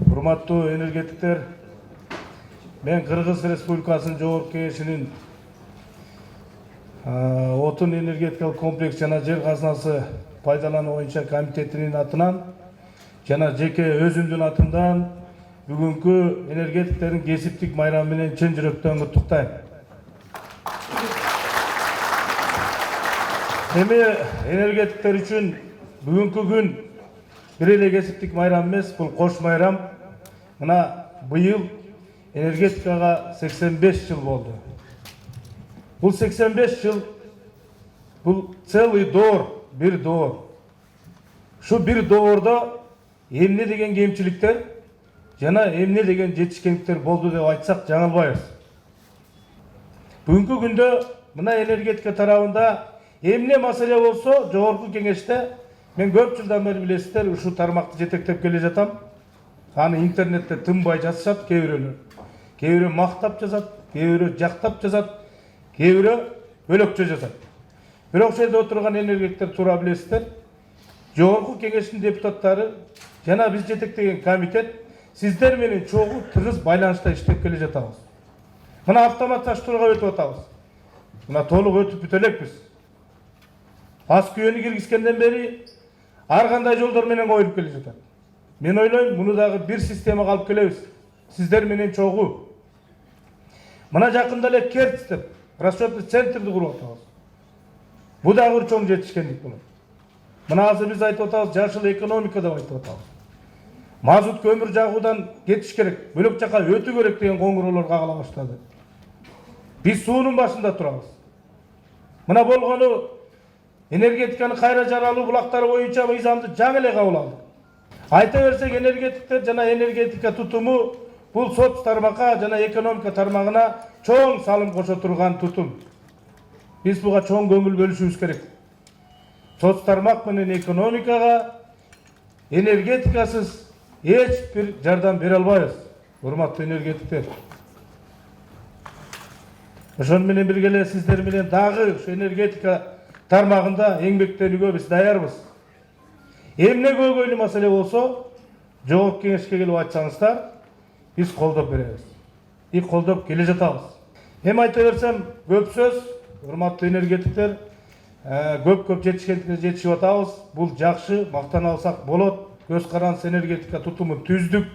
Урматтуу энергетиктер, мен Кыргыз Республикасынын Жогорку Кеңешинин отун энергетикалык комплекс жана жер казынасы пайдалануу боюнча комитетинин атынан жана жеке өзүмдүн атымдан бүгүнкү энергетиктердин кесиптик майрамы менен чын жүрөктөн куттуктайм. Эми энергетиктер үчүн бүгүнкү күн бир эле кесиптик майрам эмес, бул кош майрам. Мына быйыл энергетикага 85 жыл болду. Бул 85 жыл, бул целый доор, бир доор. Шу бир доордо эмне деген кемчиликтер жана эмне деген жетишкендиктер болду деп айтсак жаңылбайбыз. Бүгүнкү күндө мына энергетика тарабында эмне маселе болсо, Жогорку Кеңеште мен көп жылдан бери билесиздер, ушул тармакты жетектеп келе жатам. Аны интернетте тынбай жазышат кээ бирөөлөр. Кээ бирөө мактап жазат, кээ бирөө жактап жазат, кээ бирөө бөлөкчө жазат. Бирок ошол жерде отурган энергетиктер туура билесиздер. Жогорку Кеңештин депутаттары жана биз жетектеген комитет сиздер менен чогуу тыгыз байланышта иштеп келе жатабыз. Мына автоматташтырууга өтүп атабыз. Мына толук өтүп бүтө элекпиз. Ас күйөнү киргизгенден бери ар кандай жолдор менен коюлуп келе жатат. Мен ойлойм, муну дагы бир системага алып келебиз. Сиздер менен чогуу. Мына жакында эле Керчь деп расчетный центрди куруп атабыз. Бул дагы бир чоң жетишкендик болот. Мына азыр биз айтып атабыз, жашыл экономика деп айтып атабыз. Мазут көмүр жагуудан кетиш керек, бөлөк жака өтүү керек деген коңгуроолор кагыла баштады. Биз суунун башында турабыз. Мына болгону энергетиканы кайра жаралуу булактары боюнча мыйзамды жаңы эле кабыл алдык. Айта берсек, энергетиктер жана энергетика тутуму бул соц тармакка жана экономика тармагына чоң салым кошо турган тутум. Биз буга чоң көңүл бөлүшүбүз керек. Соц тармак менен экономикага энергетикасыз эч бир жардам бере албайбыз, урматтуу энергетиктер. Ошон менен бирге эле сиздер менен дагы ушу энергетика тармагында эмгектенүүгө биз даярбыз. Эмне көйгөйлүү маселе болсо, Жогорку Кеңешке келип айтсаңыздар, биз колдоп беребиз. И колдоп келе жатабыз. Эми айта берсем, көп сөз, урматтуу энергетиктер, көп жетишкендикке жетишип атабыз. Бул жакшы, мактана алсак болот. Көз карандысыз энергетика тутумун түздүк.